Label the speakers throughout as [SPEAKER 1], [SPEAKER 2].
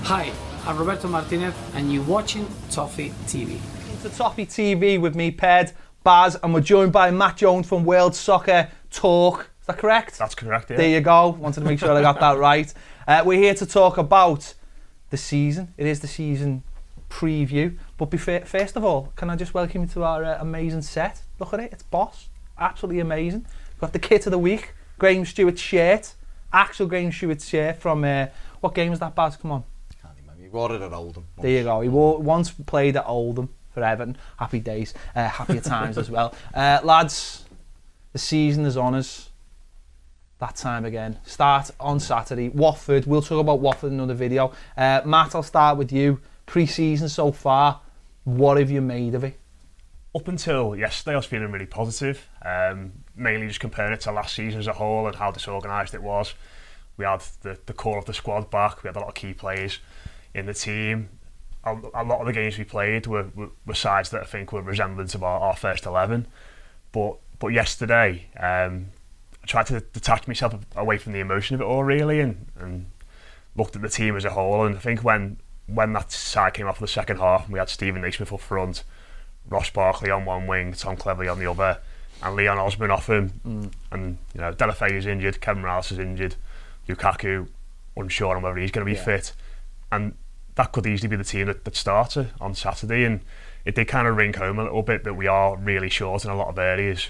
[SPEAKER 1] Hi, I'm Roberto Martinez and you're watching Toffee TV.
[SPEAKER 2] It's Toffee TV with me, Ped, Baz, and we're joined by Matt Jones from World Soccer Talk. Is that correct?
[SPEAKER 3] That's correct, yeah.
[SPEAKER 2] There you go. Wanted to make sure I got that right. We're here to talk about the season. It is the season preview. But first of all, can I just welcome you to our amazing set? Look at it. It's boss. Absolutely amazing. We've got the kit of the week. Graham Stewart's shirt. Actual Graham Stewart's shirt from... what game was that, Baz? Come on.
[SPEAKER 4] Can't remember. He wore it at Oldham.
[SPEAKER 2] There you go. He once played at Oldham for Everton. Happy days. Happier times as well. Lads, the season is on us. That time again. Start on Saturday. Watford. We'll talk about Watford in another video. Matt, I'll start with you. Pre-season so far, what have you made of it?
[SPEAKER 3] Up until yesterday, I was feeling really positive. Mainly just comparing it to last season as a whole and how disorganised it was. We had the core of the squad back. We had a lot of key players in the team. A lot of the games we played were sides that I think were resemblance of our first 11. But yesterday, I tried to detach myself away from the emotion of it all, really, and looked at the team as a whole. And I think when that side came off for the second half, and we had Stephen Naismith up front, Ross Barkley on one wing, Tom Cleverley on the other, and Leon Osman off him, and Delafeu is injured, Kevin Morales is injured, Lukaku unsure on whether he's going to be fit, and that could easily be the team that starts on Saturday. And it did kind of ring home a little bit that we are really short in a lot of areas,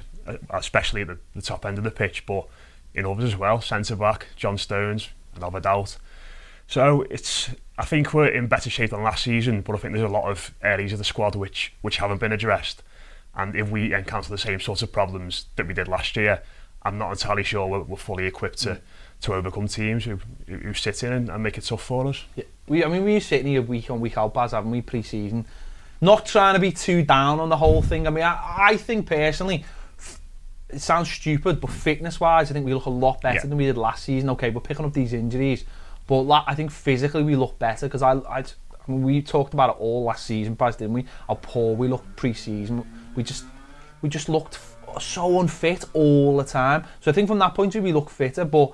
[SPEAKER 3] especially at the top end of the pitch, but in others as well. Centre back, John Stones, another doubt. So I think we're in better shape than last season, but I think there's a lot of areas of the squad which haven't been addressed. And if we encounter the same sorts of problems that we did last year, I'm not entirely sure we're fully equipped to overcome teams who sit in and make it tough for us.
[SPEAKER 2] Yeah. We're sitting here week on week out, Baz, haven't we, pre-season? Not trying to be too down on the whole thing. I mean, I think personally, it sounds stupid, but fitness-wise, I think we look a lot better than we did last season. Okay, we're picking up these injuries, but I think physically we look better, because I mean, we talked about it all last season, Baz, didn't we? How poor we looked pre-season. We just looked so unfit all the time. So I think from that point of view, we look fitter. But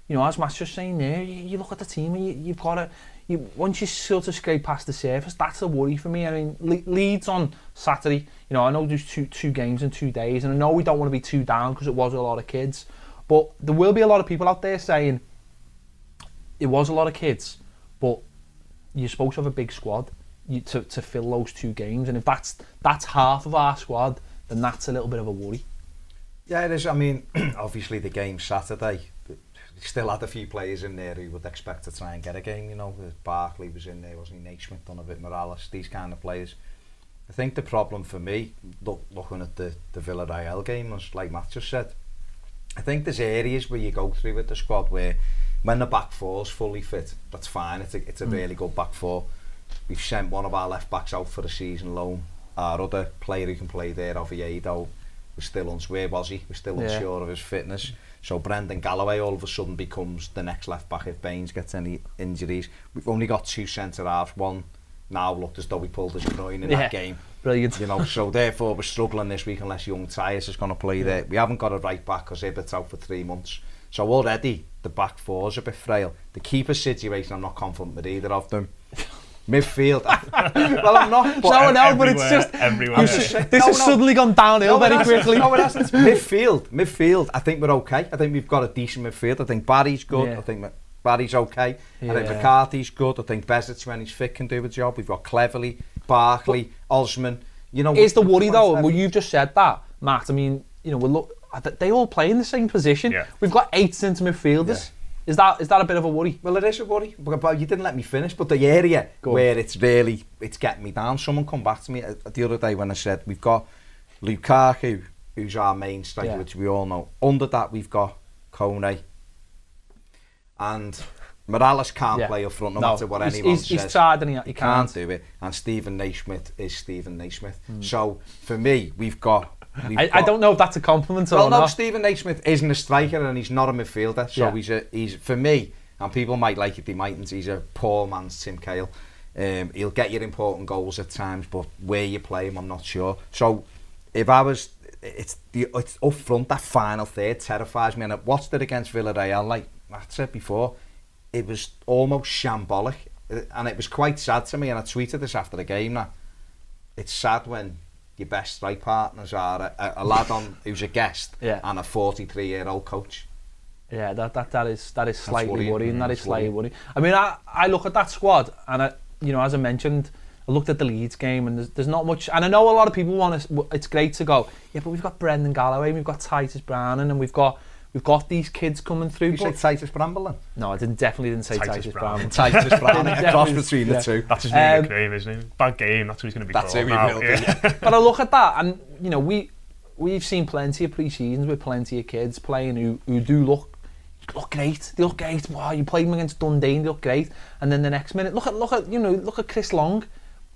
[SPEAKER 2] as Matt's just saying there, you look at the team, and you've got to. Once you sort of scrape past the surface, that's a worry for me. I mean, Leeds on Saturday. I know there's two games in 2 days, and I know we don't want to be too down because it was a lot of kids. But there will be a lot of people out there saying it was a lot of kids, but you're supposed to have a big squad to fill those 2 games, and if that's half of our squad, then that's a little bit of a worry.
[SPEAKER 4] Yeah, it is. I mean, obviously the game Saturday, still had a few players in there who would expect to try and get a game. Barkley was in there, wasn't he? Naismith, Donovan, Morales, these kind of players. I think the problem for me, looking at the Villarreal game, was like Matt just said, I think there's areas where you go through with the squad where when the back four's fully fit, that's fine. It's a really good back four. We've sent one of our left backs out for a season loan. Our other player who can play there, Oviedo, was still unsure, was he? We're still unsure of his fitness. So Brendan Galloway all of a sudden becomes the next left back if Baines gets any injuries. We've only got 2 centre halves. One now looked as though he pulled his groin in that game.
[SPEAKER 2] Brilliant.
[SPEAKER 4] So therefore we're struggling this week unless Young Tyres is going to play there. We haven't got a right back because Ibbert's out for 3 months. So already the back four's a bit frail. The keeper situation, I'm not confident with either of them. Midfield. Well, I'm not.
[SPEAKER 2] But it's just
[SPEAKER 3] everywhere.
[SPEAKER 2] This has suddenly gone downhill very quickly.
[SPEAKER 4] No, it hasn't. Midfield. I think we're okay. I think we've got a decent midfield. I think Barry's good. I think Barry's okay. I think McCarthy's good. I think Bezic, when he's fit, can do a job. We've got Cleverley, Barkley, Osman.
[SPEAKER 2] Is the worry though? Well, you've just said that, Matt. I mean, they all play in the same position. Yeah. We've got 8 centre midfielders. Yeah. Is that a bit of a worry?
[SPEAKER 4] Well, it is a worry. But you didn't let me finish. But the area where it's getting me down. Someone come back to me the other day when I said we've got Lukaku, who's our main striker, which we all know. Under that we've got Kone, and Morales can't play up front no matter what anyone says.
[SPEAKER 2] He's tired and he
[SPEAKER 4] can't do it. And Stephen Naismith is Stephen Naismith. So for me, we've got.
[SPEAKER 2] I don't know if that's a compliment or not.
[SPEAKER 4] Well, no, Stephen Naismith isn't a striker and he's not a midfielder. So he's for me, and people might like it, they mightn't. He's a poor man's Tim Cahill. He'll get you important goals at times, but where you play him, I'm not sure. So if I was, it's up front, that final third terrifies me. And I watched it against Villarreal, like I said before, it was almost shambolic. and it was quite sad to me, and I tweeted this after the game, that it's sad when your best strike partners are a lad on who's a guest and a 43-year-old coach.
[SPEAKER 2] Yeah, that is slightly worrying. That is slightly worrying. I mean, I look at that squad, and you know, as I mentioned, I looked at the Leeds game, and there's not much. And I know a lot of people want to. It's great to go, yeah, but we've got Brendan Galloway, we've got Titus Brannan, and we've got these kids coming through.
[SPEAKER 4] You say Titus Bramble?
[SPEAKER 2] No, I definitely didn't say Titus Brannan.
[SPEAKER 4] Titus Brannan, cross between the two.
[SPEAKER 3] That's his new nickname, isn't it? Bad game. That's what he's going to be
[SPEAKER 4] that's
[SPEAKER 3] called.
[SPEAKER 4] That's who he will be.
[SPEAKER 2] But I look at that, and you know, we've seen plenty of pre-seasons with plenty of kids playing who do look great. They look great. Wow, you played them against Dundee, and they look great. And then the next minute, look at Chris Long.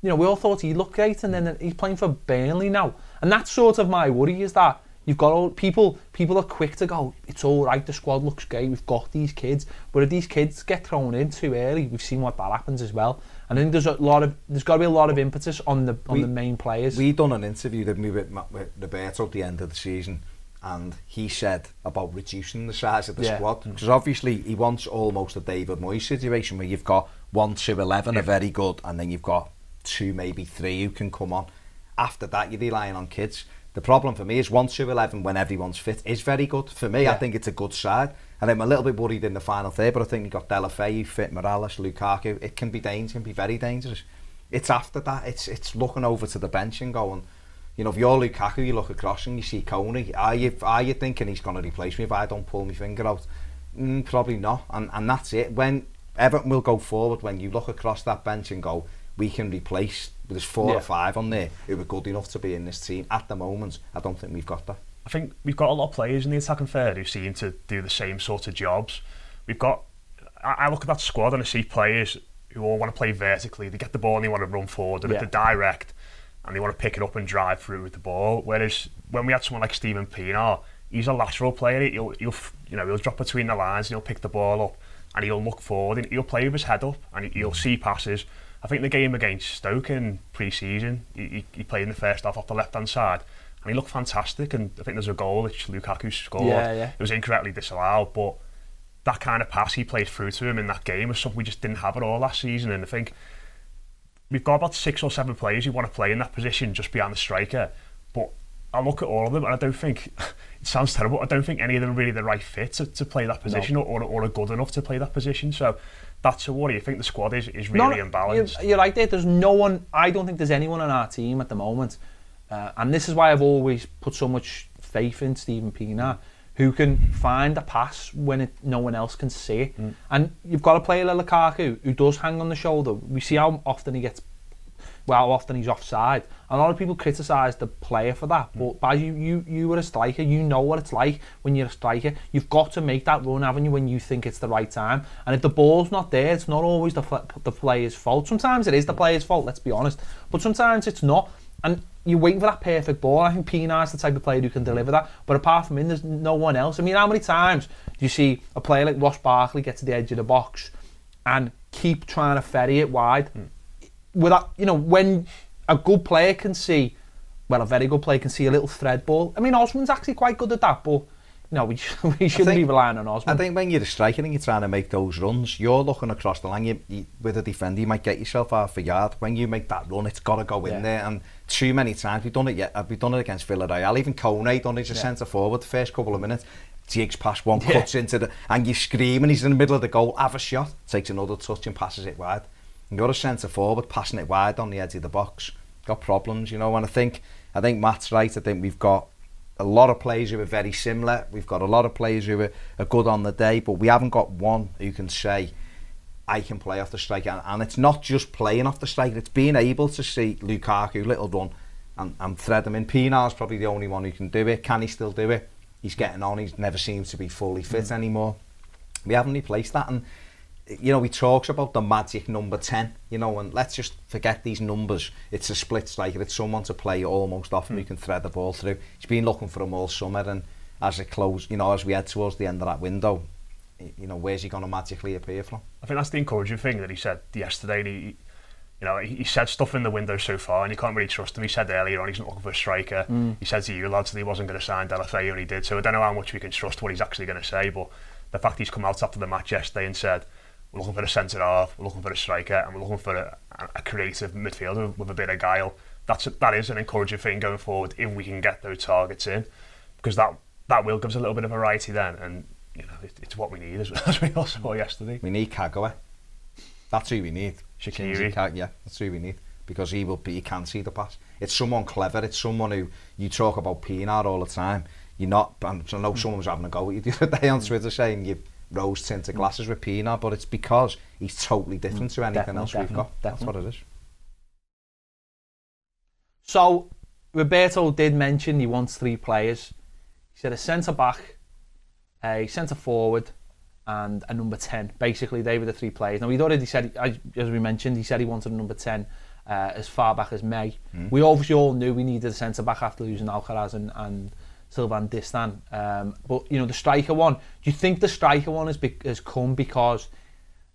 [SPEAKER 2] You know, we all thought he looked great, and then he's playing for Burnley now. And that's sort of my worry, is that you've got all people are quick to go, it's all right, the squad looks great, we've got these kids. But if these kids get thrown in too early, we've seen what that happens as well. And I think there's got to be a lot of impetus on the main players.
[SPEAKER 4] We done an interview with Roberto at the end of the season, and he said about reducing the size of the squad, because obviously he wants almost a David Moyes situation where you've got 1 to 11 are very good, and then you've got 2, maybe 3 who can come on. After that, you're relying on kids. The problem for me is 1 to 11 when everyone's fit is very good. For me, I think it's a good side. And I'm a little bit worried in the final third, but I think you've got Delafeu, fit Morales, Lukaku. It can be dangerous, can be very dangerous. It's after that, it's looking over to the bench and going, you know, if you're Lukaku, you look across and you see Coney. Are you thinking he's going to replace me if I don't pull my finger out? Probably not. And that's it. When Everton will go forward, when you look across that bench and go, we can replace, there's 4 or 5 on there who are good enough to be in this team. At the moment, I don't think we've got that.
[SPEAKER 3] I think we've got a lot of players in the attacking third who seem to do the same sort of jobs. I look at that squad and I see players who all want to play vertically. They get the ball and they want to run forward, and if they're direct and they want to pick it up and drive through with the ball. Whereas when we had someone like Steven Pienaar, he's a lateral player. He'll drop between the lines and he'll pick the ball up and he'll look forward and he'll play with his head up and he'll see passes. I think the game against Stoke in pre-season, he played in the first half off the left-hand side and he looked fantastic, and I think there's a goal which Lukaku scored. It was incorrectly disallowed, but that kind of pass he played through to him in that game was something we just didn't have at all last season. And I think we've got about 6 or 7 players who want to play in that position just behind the striker, but I look at all of them and I don't think, it sounds terrible, I don't think any of them are really the right fit to play that position or are good enough to play that position. So that's a worry. I think the squad is really imbalanced.
[SPEAKER 2] You're right there. There's no one, I don't think there's anyone on our team at the moment, and this is why I've always put so much faith in Steven Pienaar, who can find a pass when no one else can see it. And you've got a player like Lukaku who does hang on the shoulder. We see how often how often he's offside. A lot of people criticise the player for that, but Baz, you were a striker, you know what it's like when you're a striker. You've got to make that run, haven't you, when you think it's the right time. And if the ball's not there, it's not always the player's fault. Sometimes it is the player's fault, let's be honest, but sometimes it's not. And you're waiting for that perfect ball. I think Pienaar's the type of player who can deliver that, but apart from him, there's no one else. I mean, how many times do you see a player like Ross Barkley get to the edge of the box and keep trying to ferry it wide? Without, you know, when a good player can see, well, a very good player can see a little thread ball. I mean, Osman's actually quite good at that, but you know, we shouldn't be relying on Osman.
[SPEAKER 4] I think when you're a striker and you're trying to make those runs, you're looking across the line. You, with a defender, you might get yourself half a yard. When you make that run, it's got to go in there. And too many times we've done it against Villarreal. Even Kone done it as a centre forward the first couple of minutes. Jigs past one, cuts into the, and you scream, and he's in the middle of the goal. Have a shot, takes another touch and passes it wide. And you're a centre forward passing it wide on the edge of the box. Got problems, you know. And I think Matt's right. I think we've got a lot of players who are very similar. We've got a lot of players who are good on the day, but we haven't got one who can say, I can play off the striker. And it's not just playing off the striker, it's being able to see Lukaku, little run, and thread him in. Pienaar's probably the only one who can do it. Can he still do it? He's getting on, he's never seems to be fully fit anymore. We haven't replaced that, and you know, he talks about the magic number 10, you know, and let's just forget these numbers. It's a split striker, it's someone to play almost often who can thread the ball through. He's been looking for him all summer, and as it closed, you know, as we head towards the end of that window, you know, where's he going to magically appear from?
[SPEAKER 3] I think that's the encouraging thing that he said yesterday. He said stuff in the window so far, and you can't really trust him. He said earlier on he's not looking for a striker. He said to you lads that he wasn't going to sign Delafeu, and he did. So I don't know how much we can trust what he's actually going to say, but the fact he's come out after the match yesterday and said, We're looking for a centre half, we're looking for a striker, and we're looking for a creative midfielder with a bit of guile. That is an encouraging thing going forward if we can get those targets in, because that will give us a little bit of variety then, and you know it's what we need as we all saw yesterday.
[SPEAKER 4] We need Kagawa. That's who we need.
[SPEAKER 3] Shaqiri.
[SPEAKER 4] Yeah, that's who we need, because he can see the pass. It's someone clever. It's someone who, you talk about Pienaar all the time. You're not. I know someone was having a go at you the other day on Twitter saying you've rose tinted glasses with Pienaar, but it's because he's totally different to anything else we've got. That's what it is.
[SPEAKER 2] So Roberto did mention he wants 3 players. He said a centre back, a centre forward, and a number 10. Basically, they were the 3 players. Now, he'd already said, as we mentioned, he said he wanted a number 10 as far back as May. We obviously all knew we needed a centre back after losing Alcaraz and Sylvain Distin. But, you know, the striker one, do you think the striker one has come because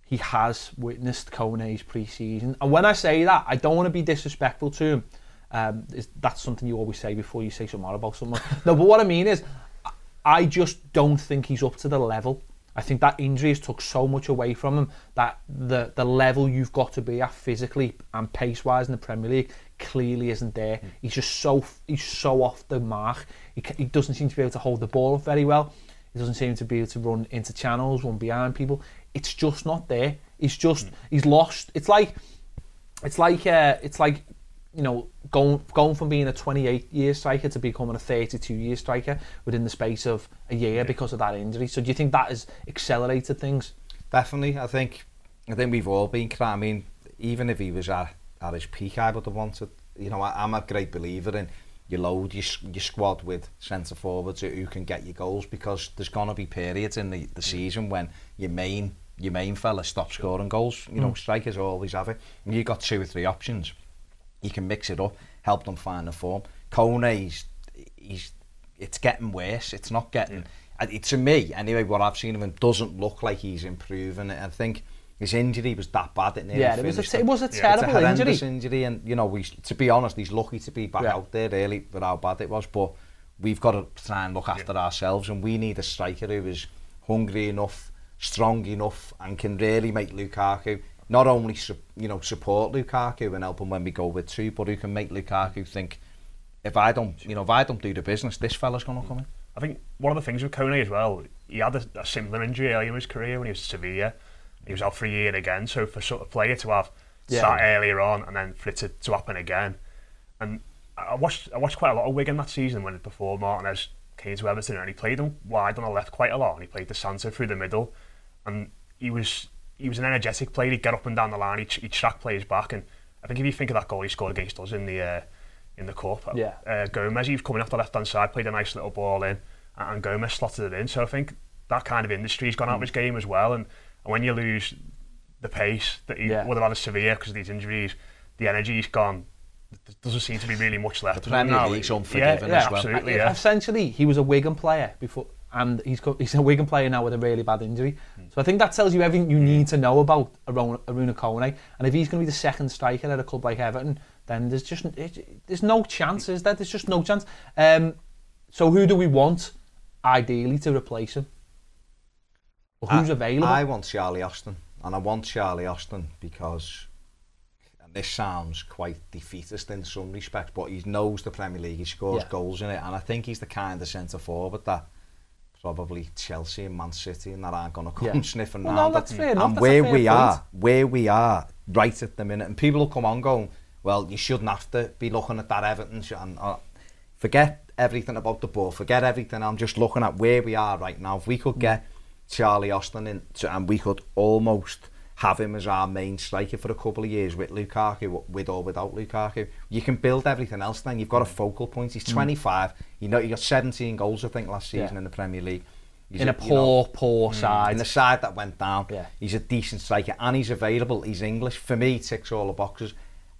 [SPEAKER 2] he has witnessed Kone's pre-season? And when I say that, I don't want to be disrespectful to him. That's something you always say before you say something about someone. No, but what I mean is, I just don't think he's up to the level. I think that injury has took so much away from him that the level you've got to be at physically and pace-wise in the Premier League clearly isn't there. He's so off the mark. He doesn't seem to be able to hold the ball up very well. He doesn't seem to be able to run into channels, run behind people. It's just not there. He's lost. It's like you know, going from being a 28-year striker to becoming a 32-year striker within the space of a year because of that injury. So do you think that has accelerated things?
[SPEAKER 4] Definitely. I think we've all been. I mean, even if he was at his peak, I would have wanted. You know, I'm a great believer in you load your squad with centre forwards who can get you goals, because there's gonna be periods in the season when your main fella stops scoring goals. You know, strikers always have it. And you've got 2 or 3 options. You can mix it up, help them find the form. Kone, it's getting worse. It's not getting. To me, anyway, what I've seen of him doesn't look like he's improving. I think his injury was that bad. It
[SPEAKER 2] was a terrible
[SPEAKER 4] injury, and you know, to be honest, he's lucky to be back out there early with how bad it was. But we've got to try and look after ourselves, and we need a striker who is hungry enough, strong enough, and can really make Lukaku not only support Lukaku and help him when we go with 2, but who can make Lukaku think, if I don't do the business, this fella's going to come in.
[SPEAKER 3] I think one of the things with Kone as well, he had a similar injury early in his career when he was at Sevilla. He was out for a year again, so for sort of player to have start earlier on and then for it to happen again. And I watched quite a lot of Wigan that season before Martinez came to Everton, and he played him wide on the left quite a lot, and he played the Santo through the middle, and he was an energetic player. He'd get up and down the line, he'd track players back, and I think if you think of that goal he scored against us in the cup, Gomez, he was coming off the left hand side, played a nice little ball in, and Gomez slotted it in. So I think that kind of industry's gone out of his game as well, and when you lose the pace that he would have had at Sevilla because of these injuries, the energy's gone. There doesn't seem to be really much left.
[SPEAKER 4] The Premier League's unforgiving as well.
[SPEAKER 3] Absolutely,
[SPEAKER 2] Essentially, he was a Wigan player before, and he's a Wigan player now with a really bad injury. So I think that tells you everything you need to know about Aruna Kone. And if he's going to be the second striker at a club like Everton, then there's no chance, is there? There's just no chance. So who do we want, ideally, to replace him? Or who's available?
[SPEAKER 4] I want Charlie Austin. And I want Charlie Austin because, and this sounds quite defeatist in some respects, but he knows the Premier League, he scores goals in it, and I think he's the kind of centre forward that probably Chelsea and Man City and that aren't going to come sniffing round.
[SPEAKER 2] No, that's fair enough.
[SPEAKER 4] And where we are right at the minute, and people will come on going, well, you shouldn't have to be looking at that Everton and forget everything about the ball, forget everything. I'm just looking at where we are right now. If we could get Charlie Austin in, and we could almost have him as our main striker for a couple of years with Lukaku, with or without Lukaku, you can build everything else then. You've got a focal point. He's 25. You know, he got 17 goals, I think, last season in the Premier League. He's
[SPEAKER 2] in a poor side.
[SPEAKER 4] In the side that went down. He's a decent striker and he's available. He's English. For me, ticks all the boxes.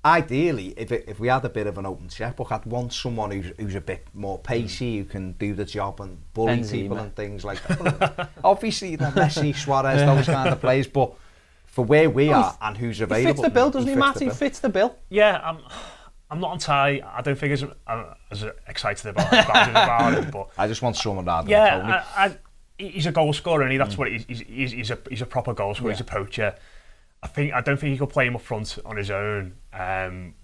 [SPEAKER 4] Ideally, if we had a bit of an open checkbook, I'd want someone who's a bit more pacey, who can do the job and bully people and things like that. Obviously, you know, Messi, Suarez, those kind of players, but for where we are and who's available,
[SPEAKER 2] he fits the bill, doesn't he, Matt? He fits the bill.
[SPEAKER 3] Yeah, I'm not entirely. I don't think as excited about it, but
[SPEAKER 4] I just want someone rather than Tony.
[SPEAKER 3] he's a goal scorer, and that's what he's a proper goal scorer. He's a poacher. I don't think he could play him up front on his own,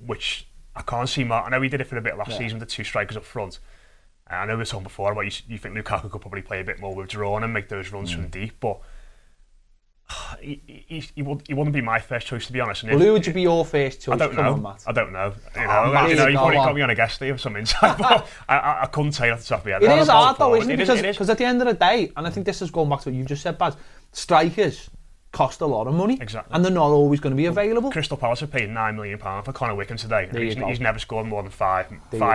[SPEAKER 3] which I can't see. I know he did it for a bit last season with the 2 strikers up front. I know we were talking before about you think Lukaku could probably play a bit more withdrawn and make those runs from deep, but he wouldn't be my first choice, to be honest.
[SPEAKER 2] Well, who would you be your first choice?
[SPEAKER 3] I don't know.
[SPEAKER 2] Matt.
[SPEAKER 3] I don't know.
[SPEAKER 2] You've
[SPEAKER 3] probably got me on a guest there with some insight, but I couldn't tell you off the top of my head.
[SPEAKER 2] It is hard though, isn't it?
[SPEAKER 3] Because
[SPEAKER 2] at the end of the day, and I think this is going back to what you just said, Baz, strikers cost a lot of money,
[SPEAKER 3] exactly,
[SPEAKER 2] and they're not always going to be available.
[SPEAKER 3] Crystal Palace have paid £9 million for Conor Wickham today. He's never scored more than five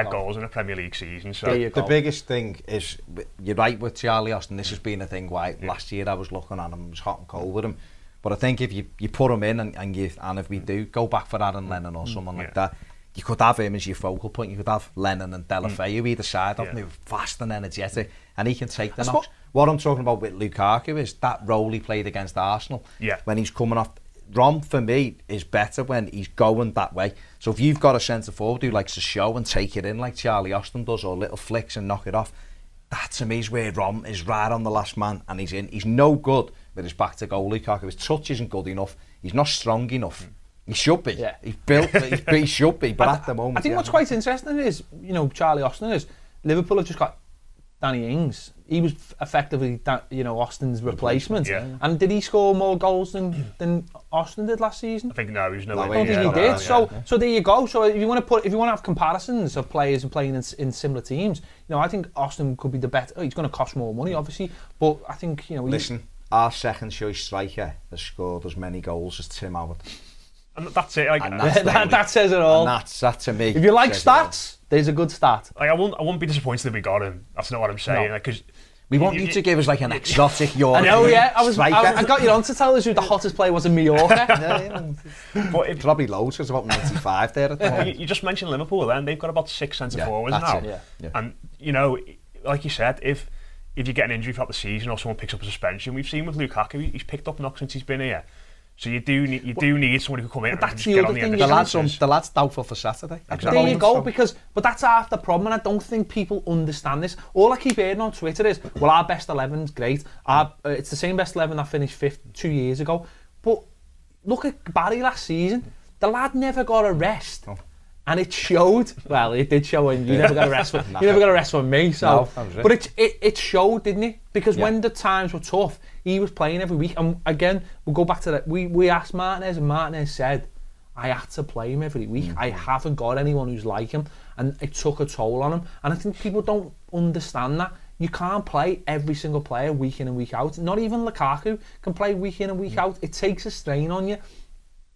[SPEAKER 3] goals in a Premier League season. So
[SPEAKER 4] the biggest thing is, you're right with Charlie Austin. This has been a thing. Last year I was looking at him, was hot and cold with him. But I think if you put him in and if we do go back for Aaron Lennon or someone like that, you could have him as your focal point. You could have Lennon and Delafeu either side of him, fast and energetic, and he can take the knocks. What I'm talking about with Lukaku is that role he played against Arsenal. When he's coming off, Rom for me is better when he's going that way. So if you've got a centre forward who likes to show and take it in like Charlie Austin does, or little flicks and knock it off, that to me is where Rom is right on the last man and he's in. He's no good with his back to goal. Lukaku, his touch isn't good enough. He's not strong enough. He should be. He's built. He should be. But at the moment,
[SPEAKER 2] I think what's quite interesting is, Charlie Austin is Liverpool have just got Danny Ings. He was effectively, Austin's replacement. And did he score more goals than Austin did last season?
[SPEAKER 3] I think no, he was no.
[SPEAKER 2] I don't think he did. So there you go. So if you want to have comparisons of players and playing in similar teams, I think Austin could be the better. He's going to cost more money, obviously, but I think
[SPEAKER 4] Listen, our second choice striker has scored as many goals as Tim Howard.
[SPEAKER 3] And that's it.
[SPEAKER 2] That says it all.
[SPEAKER 4] And that to me.
[SPEAKER 2] If you like stats, there's a good stat.
[SPEAKER 3] I won't be disappointed if we got him. That's not what I'm saying. Because
[SPEAKER 4] we want you to give us like an exotic European.
[SPEAKER 2] I know, I got you on to tell us who the hottest player was in Mallorca.
[SPEAKER 4] But probably loads. There's about 95 there at the moment.
[SPEAKER 3] You just mentioned Liverpool, then they've got about 6 centre forwards now. And like you said, if you get an injury throughout the season or someone picks up a suspension, we've seen with Lukaku, he's picked up knocks since he's been here. So you do need someone who can come in and just get on the end of
[SPEAKER 4] the lad's doubtful for Saturday.
[SPEAKER 2] There you go, but that's half the problem, and I don't think people understand this. All I keep hearing on Twitter is, well, our best 11's great. It's the same best 11 that finished 5th 2 years ago. But look at Barry last season. The lad never got a rest. Oh. And it showed. Well, it did show, and you never got a rest for you never got a rest from me. So, no, but it showed, didn't it? Because when the times were tough, he was playing every week. And again, we'll go back to that. We asked Martinez, and Martinez said, "I had to play him every week. I haven't got anyone who's like him," and it took a toll on him. And I think people don't understand that. You can't play every single player week in and week out. Not even Lukaku can play week in and week out. It takes a strain on you.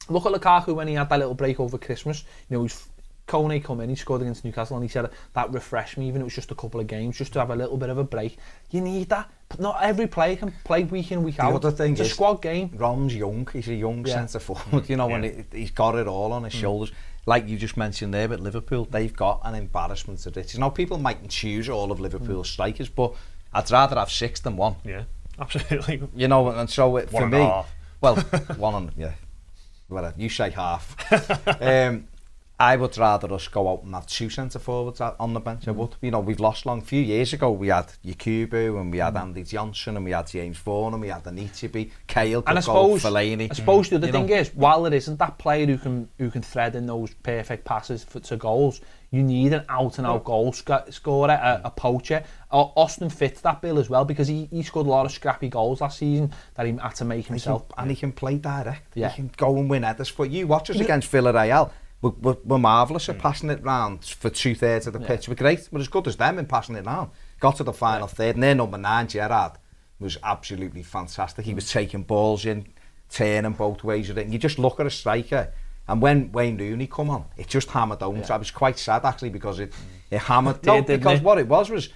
[SPEAKER 2] Look at Lukaku when he had that little break over Christmas. He's Kone come in, he scored against Newcastle, and he said that refreshed me, even if it was just a couple of games, just to have a little bit of a break. You need that, but not every player can play week in, week out.
[SPEAKER 4] The other thing
[SPEAKER 2] it's a squad game.
[SPEAKER 4] Rom's young, he's a young centre forward, and he's got it all on his shoulders. Like you just mentioned there with Liverpool, they've got an embarrassment to riches. Now, people mightn't choose all of Liverpool's strikers, but I'd rather have 6 than 1.
[SPEAKER 3] Yeah, absolutely.
[SPEAKER 4] And so for me, well, 1 and, whatever, you say half. I would rather us go out and have 2 centre forwards on the bench. I would. We've lost long. A few years ago, we had Yakubu and we had Andy Johnson and we had James Vaughan and we had Anichebe, Cahill, and Fellaini.
[SPEAKER 2] I suppose the other thing is, while there isn't that player who can thread in those perfect passes to goals, you need an out-and-out goal scorer, a poacher. Austin fits that bill as well, because he scored a lot of scrappy goals last season that he had to make himself.
[SPEAKER 4] And he can play direct. Yeah. He can go and win headers. But you watch us against Villarreal. We're marvellous at passing it round for 2/3 of the pitch. We're great. We're as good as them in passing it round. Got to the final third, and their number 9, Gerrard, was absolutely fantastic. He was taking balls in, turning both ways with it. And you just look at a striker, and when Wayne Rooney come on, it just hammered home. So I was quite sad actually, because it hammered. What it was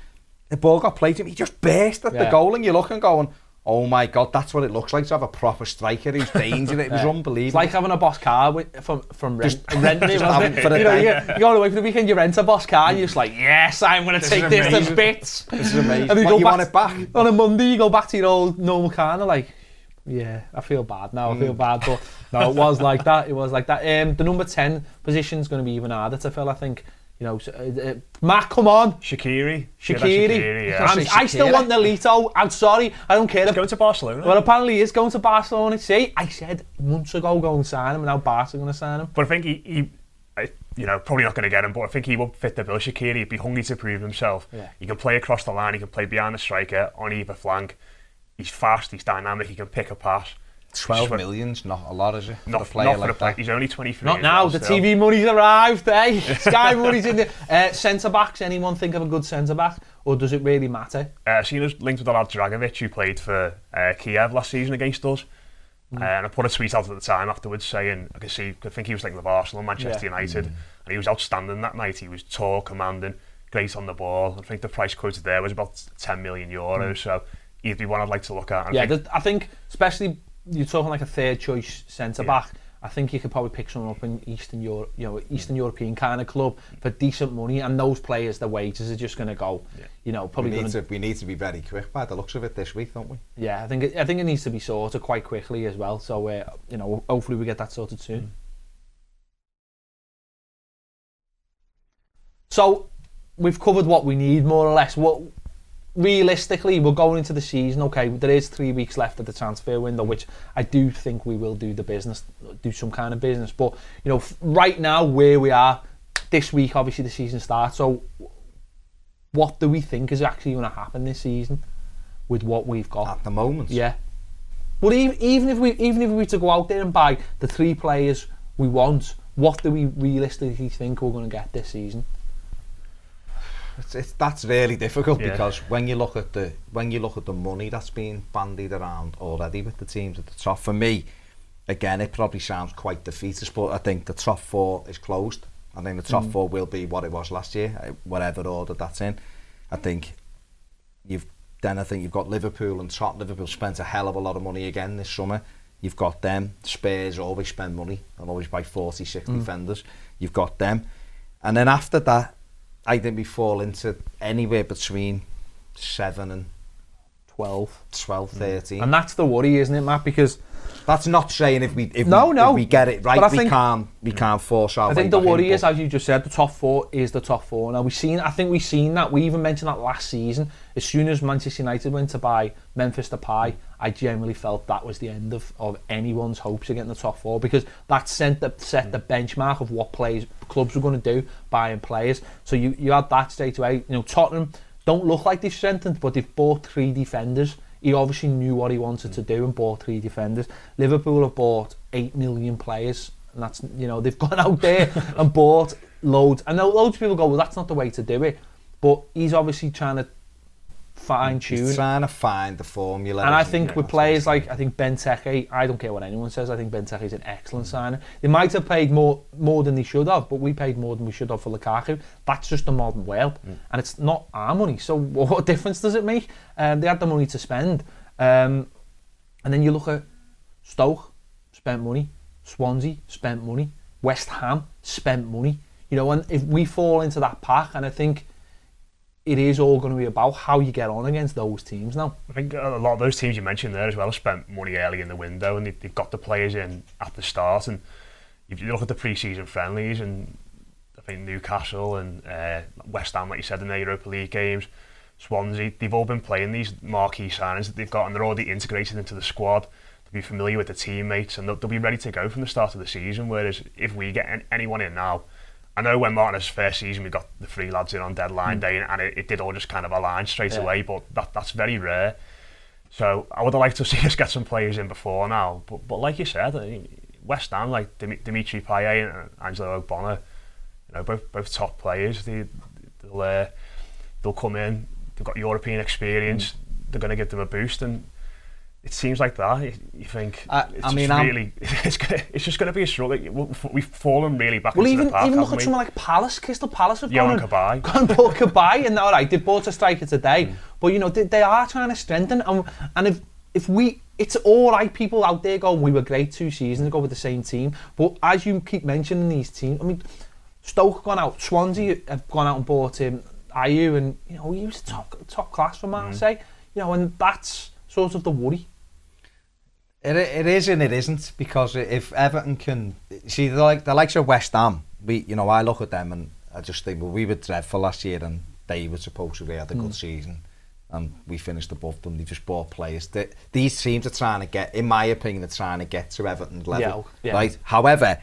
[SPEAKER 4] the ball got played to him. He just burst at the goal, and you're looking going, oh my God, that's what it looks like to have a proper striker who's dangerous. It was unbelievable. It's
[SPEAKER 2] like having a boss car from renting it. You go away for the weekend, you rent a boss car, and you're just like, yes, I'm going to take this to bits.
[SPEAKER 4] This is amazing. And you want it back?
[SPEAKER 2] On a Monday, you go back to your old normal car, and like, yeah, I feel bad now. I feel bad, but no, it was like that. The number 10 position is going to be even harder to fill, I think. You know, Matt, come on.
[SPEAKER 3] Shaqiri.
[SPEAKER 2] Yeah. I still want Nolito. I'm sorry. I don't care.
[SPEAKER 3] He's going to Barcelona.
[SPEAKER 2] Well, apparently he is going to Barcelona. See, I said months ago go and sign him, and now Barca are going to sign him.
[SPEAKER 3] But I think he probably not going to get him, but I think he will fit the bill. Shaqiri, he'd be hungry to prove himself.
[SPEAKER 2] Yeah.
[SPEAKER 3] He can play across the line, he can play behind the striker, on either flank. He's fast, he's dynamic, he can pick a pass.
[SPEAKER 4] 12 million's not a lot, is it?
[SPEAKER 3] Not
[SPEAKER 4] for a player
[SPEAKER 3] for
[SPEAKER 4] like that.
[SPEAKER 3] He's only 23.
[SPEAKER 2] Not now, the TV money's arrived, eh? Sky money's in there. Centre-backs, anyone think of a good centre-back? Or does it really matter?
[SPEAKER 3] Seen us linked with the lad Dragovic, who played for Kiev last season against us. And I put a tweet out at the time afterwards saying, I think he was linked with Arsenal and Manchester United. And he was outstanding that night. He was tall, commanding, great on the ball. I think the price quoted there was about €10 million. So he'd be one I'd like to look at.
[SPEAKER 2] I think, especially you're talking like a third choice centre back. I think you could probably pick someone up in Eastern Europe, Eastern European kind of club for decent money, and those players, the wages are just going to go. Probably
[SPEAKER 4] we need to be very quick by the looks of it this week, don't we?
[SPEAKER 2] Yeah, I think it needs to be sorted quite quickly as well. So hopefully we get that sorted soon. So we've covered what we need more or less. What realistically, we're going into the season. Okay, there is 3 weeks left of the transfer window, which I do think we will do some kind of business. But right now where we are this week, obviously the season starts. So what do we think is actually going to happen this season with what we've got
[SPEAKER 4] at the moment?
[SPEAKER 2] Yeah. Well, even if we were to go out there and buy the 3 players we want, what do we realistically think we're going to get this season?
[SPEAKER 4] That's really difficult because when you look at the money that's being bandied around already with the teams at the top, for me, again, it probably sounds quite defeatist, but I think the top 4 is closed. I think the top 4 will be what it was last year, whatever order that's in. I think you've got Liverpool and top. Liverpool spent a hell of a lot of money again this summer. You've got them. Spurs always spend money and always buy 40-60 defenders. You've got them, and then after that, I think we fall into anywhere between 7 and 12, 13.
[SPEAKER 2] And that's the worry, isn't it, Matt? Because
[SPEAKER 4] that's not saying if we get it right, we can't force our way.
[SPEAKER 2] I think the worry is, as you just said, the top 4 is the top 4. Now I think we've seen that. We even mentioned that last season. As soon as Manchester United went to buy Memphis Depay, I generally felt that was the end of anyone's hopes of getting the top 4, because that set the benchmark of what clubs were going to do, buying players. So you had that straight away. Tottenham don't look like they've strengthened, but they've bought 3 defenders. He obviously knew what he wanted to do and bought 3 defenders. Liverpool have bought 8 million players, and that's they've gone out there and bought loads. And loads of people go, well, that's not the way to do it. But he's obviously trying to fine-tune.
[SPEAKER 4] He's trying to find the formula.
[SPEAKER 2] And I think with players like, I think Benteke, I don't care what anyone says, I think Benteke's an excellent signing. They might have paid more than they should have, but we paid more than we should have for Lukaku. That's just the modern world. And it's not our money. So what difference does it make? They had the money to spend. And then you look at Stoke, spent money. Swansea, spent money. West Ham, spent money. And if we fall into that pack, and I think it is all going to be about how you get on against those teams now.
[SPEAKER 3] I think a lot of those teams you mentioned there as well have spent money early in the window, and they've got the players in at the start. And if you look at the pre-season friendlies, and I think Newcastle and West Ham, like you said, in their Europa League games, Swansea, they've all been playing these marquee signings that they've got, and they're already integrated into the squad. They'll be familiar with the teammates, and they'll be ready to go from the start of the season. Whereas if we get anyone in now, I know when Martinez's first season we got the 3 lads in on deadline day, and it did all just kind of align straight away, but that's very rare. So I would have liked to see us get some players in before now, but like you said, West Ham, like Dimitri Payet and Angelo Ogbonna, both top players. They'll come in. They've got European experience. They're going to give them a boost, and it seems like that. You think it's just going to be a struggle. We've fallen really back into the pack.
[SPEAKER 2] Even look at someone like Palace, Crystal Palace have
[SPEAKER 3] gone
[SPEAKER 2] and bought Cabaye, and all right, they bought a striker today, but they are trying to strengthen. And if it's all right, people out there going, we were great 2 seasons ago with the same team, but as you keep mentioning these teams, I mean, Stoke have gone out, Swansea have gone out and bought him, Ayew, and he was top class for Marseille, and that's sort of the worry.
[SPEAKER 4] It is and it isn't, because if Everton can see the likes of West Ham, I look at them and I just think, well, we were dreadful last year and they were supposed to have a good season and we finished above them. They just bought players. These teams are trying to get, in my opinion, they're trying to get to Everton's level. Right? However,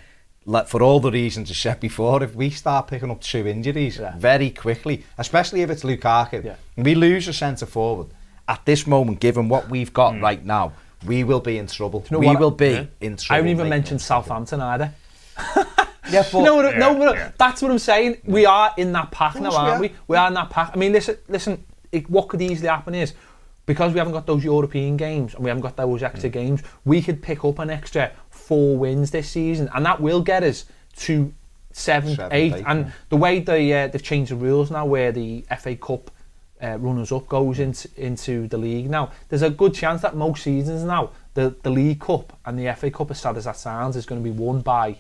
[SPEAKER 4] for all the reasons I said before, if we start picking up 2 injuries very quickly, especially if it's Lukaku, we lose a centre forward. At this moment, given what we've got right now, we will be in trouble.
[SPEAKER 2] You know
[SPEAKER 4] we will be in trouble.
[SPEAKER 2] I haven't even mentioned Southampton either.
[SPEAKER 4] Yeah, but,
[SPEAKER 2] no, that's what I'm saying. We are in that pack now, aren't we? We are in that pack. I mean, listen. What could easily happen is, because we haven't got those European games and we haven't got those extra games, we could pick up an extra 4 wins this season, and that will get us to 7, 8. And the way they've changed the rules now, where the FA Cup runners-up goes into the league now, there's a good chance that most seasons now, the League Cup and the FA Cup, as sad as that sounds, is going to be won by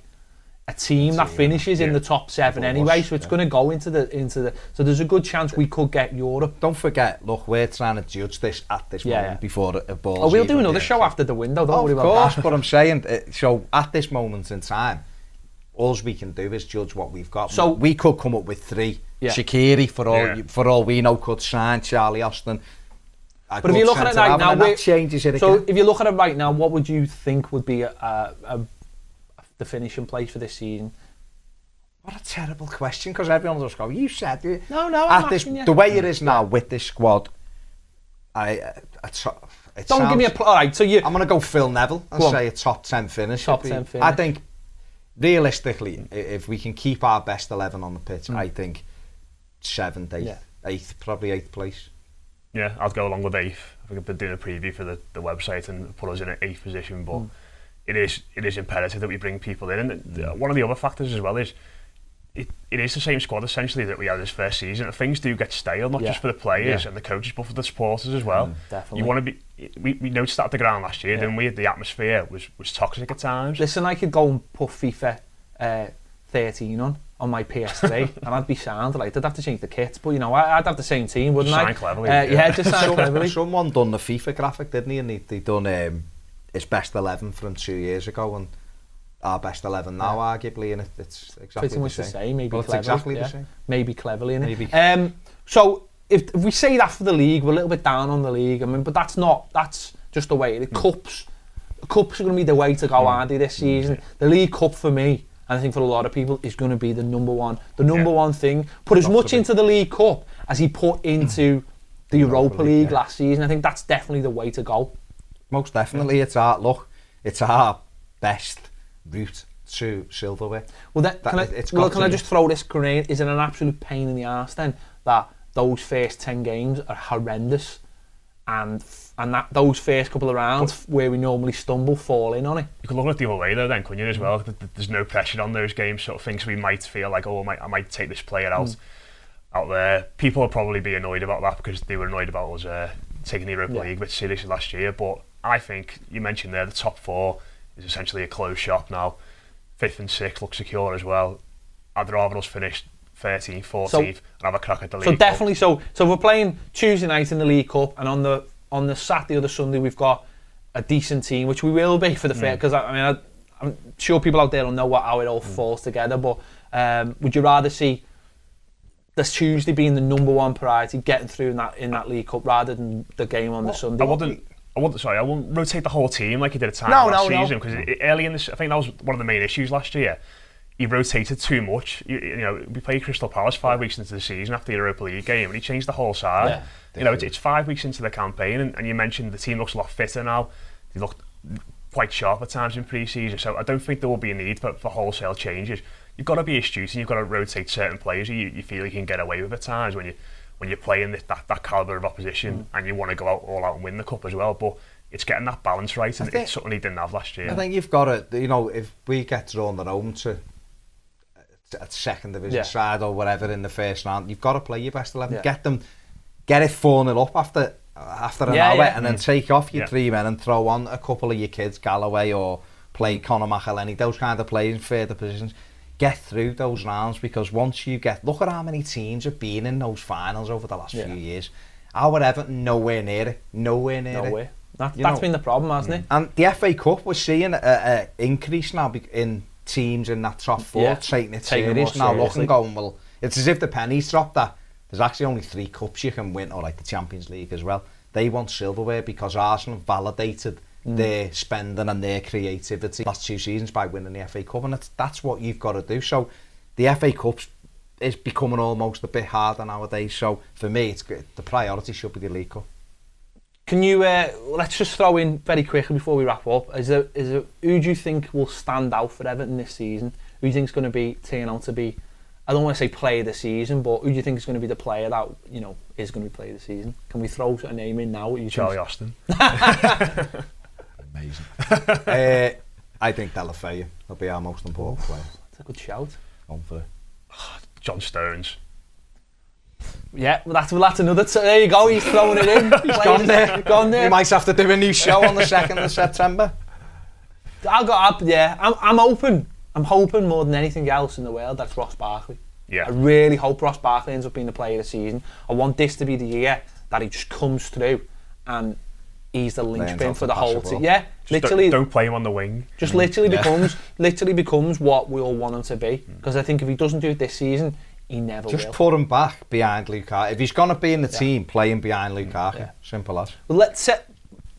[SPEAKER 2] a team that finishes in the top 7 anyway, so it's going to go into the. So there's a good chance we could get Europe.
[SPEAKER 4] Don't forget, look, we're trying to judge this at this moment before a ball.
[SPEAKER 2] Oh, we'll do another show after the window. Don't worry about that.
[SPEAKER 4] Of course, but I'm saying, so at this moment in time, all we can do is judge what we've got. So we could come up with 3. Shaqiri, for all we know, could sign Charlie Austin.
[SPEAKER 2] But if you look at it right now,
[SPEAKER 4] that changes it
[SPEAKER 2] so
[SPEAKER 4] again.
[SPEAKER 2] If you look at it right now, what would you think would be the finishing place for this season?
[SPEAKER 4] What a terrible question, because everyone will just go, you said it.
[SPEAKER 2] No,
[SPEAKER 4] at this, the way it is now with this squad,
[SPEAKER 2] don't give me a alright, so
[SPEAKER 4] I'm going to go Phil Neville and say a top 10 finish.
[SPEAKER 2] Top 10 finish.
[SPEAKER 4] I think, realistically, if we can keep our best 11 on the pitch, I think 7th, 8th, 8th, probably 8th place.
[SPEAKER 3] Yeah, I'd go along with 8th. I think I've been doing a preview for the website and put us in an 8th position, but it is imperative that we bring people in. And one of the other factors as well is it is the same squad essentially that we had this first season. Things do get stale, not just for the players and the coaches, but for the supporters as well.
[SPEAKER 2] Definitely.
[SPEAKER 3] You want to be. We noticed that at the ground last year, didn't we? The atmosphere was toxic at times.
[SPEAKER 2] Listen, I could go and put FIFA 13 on my PS3 and I'd be sound. Like, I'd have to change the kit, but I'd have the same team, wouldn't I?
[SPEAKER 3] Sign cleverly.
[SPEAKER 2] Just sign cleverly.
[SPEAKER 4] Someone done the FIFA graphic, didn't he? And they done his best 11 from 2 years ago, and our best 11 now, arguably, and it's exactly
[SPEAKER 2] pretty much the same. Maybe
[SPEAKER 4] well,
[SPEAKER 2] cleverly.
[SPEAKER 4] It's exactly the same.
[SPEAKER 2] Maybe cleverly, innit? So if we say that for the league, we're a little bit down on the league. I mean, but that's just the way. The cups are going to be the way to go, aren't they, this season? The League Cup for me, and I think for a lot of people, is going to be the number one thing. Put as much into the League Cup as he put into the Europa League last season. I think that's definitely the way to go.
[SPEAKER 4] Most definitely, it's our best route to silverware.
[SPEAKER 2] Well, can I just throw this grenade? Is it an absolute pain in the arse then that those first 10 games are horrendous, and that those first couple of rounds where we normally stumble fall in on it?
[SPEAKER 3] You could look at it the other way though, then, couldn't you, as well? There's no pressure on those games, sort of things. We might feel like, I might take this player out there. People will probably be annoyed about that because they were annoyed about us taking the Europa League a bit seriously last year. But I think you mentioned there the top 4 is essentially a closed shop now. 5th and 6th look secure as well. I'd rather us finish 13th, 14th and have a crack at the league.
[SPEAKER 2] So definitely, so we're playing Tuesday night in the League Cup, and on the Saturday or the Sunday we've got a decent team, which we will be for the fair, because I'm sure people out there will know how it all falls together. But would you rather see this Tuesday being the number one priority, getting through in that League Cup, rather than the game on the Sunday?
[SPEAKER 3] I won't rotate the whole team like he did at time last season, because early in this, I think that was one of the main issues last year. He rotated too much. We played Crystal Palace 5 weeks into the season after the Europa League game, and he changed the whole side. It's 5 weeks into the campaign, and you mentioned the team looks a lot fitter now. They look quite sharp at times in pre-season, so I don't think there will be a need for wholesale changes. You've got to be astute, and you've got to rotate certain players you feel you can get away with at times when you're playing that calibre of opposition and you want to go all out and win the cup as well. But it's getting that balance right, and it's something he didn't have last year.
[SPEAKER 4] I think you've got to, if we get drawn at home to a second division side or whatever in the first round, you've got to play your best 11. Get it 4-0 up after an hour, and then take off your 3 men and throw on a couple of your kids, Galloway, or play Conor McElhenney, those kind of players in further positions. Get through those rounds, because once you look at how many teams have been in those finals over the last few years. Our Everton, nowhere near it.
[SPEAKER 2] That's been the problem, hasn't it?
[SPEAKER 4] And the FA Cup, we're seeing an increase now in teams in that top 4 taking it serious now, looking, going, well, It's as if the pennies dropped that there's actually only 3 cups you can win, or like the Champions League as well. They want silverware because Arsenal validated their spending and their creativity last 2 seasons by winning the FA Cup, and that's what you've got to do. So the FA Cup is becoming almost a bit harder nowadays. So for me, it's the priority should be the League Cup.
[SPEAKER 2] Can you let's just throw in very quickly before we wrap up? Is there who do you think will stand out for Everton this season? Who do you think is going to turn out to be? I don't want to say player of the season, but who do you think is going to be the player that is going to be player of the season? Can we throw a name in now?
[SPEAKER 3] Charlie Austin.
[SPEAKER 4] Amazing. I think Delafeu will be our most important player.
[SPEAKER 2] That's a good shout.
[SPEAKER 4] On for it.
[SPEAKER 3] John Stones.
[SPEAKER 2] Yeah, well, that's another. There you go. He's throwing it in. He's
[SPEAKER 4] gone there.
[SPEAKER 2] Gone there.
[SPEAKER 4] We might have to do a new show on the 2nd of September.
[SPEAKER 2] I'm open. I'm hoping more than anything else in the world that's Ross Barkley.
[SPEAKER 3] Yeah.
[SPEAKER 2] I really hope Ross Barkley ends up being the player of the season. I want this to be the year that he just comes through and he's the linchpin for the whole team. Yeah, literally.
[SPEAKER 3] Don't play him on the wing.
[SPEAKER 2] Just literally becomes what we all want him to be. Because I think if he doesn't do it this season, he never will.
[SPEAKER 4] Just put him back behind Lukaku. If he's going to be in the team, play him behind Lukaku.
[SPEAKER 2] Yeah.
[SPEAKER 4] Simple as.
[SPEAKER 2] Well,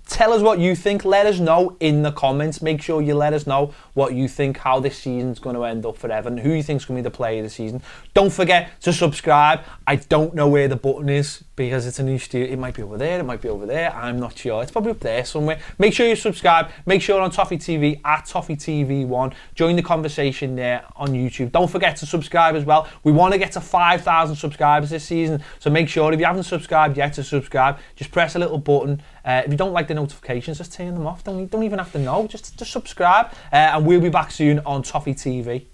[SPEAKER 2] tell us what you think. Let us know in the comments. Make sure you let us know what you think, how this season's going to end up for Everton, who you think's going to be the player of the season. Don't forget to subscribe. I don't know where the button is because it's a new studio. It might be over there, it might be over there. I'm not sure. It's probably up there somewhere. Make sure you subscribe. Make sure you're on Toffee TV at Toffee TV1. Join the conversation there on YouTube. Don't forget to subscribe as well. We want to get to 5,000 subscribers this season. So make sure if you haven't subscribed yet to subscribe. Just press a little button. If you don't like the notifications, just turn them off. Don't even have to know. Just subscribe. And we'll be back soon on Toffee TV.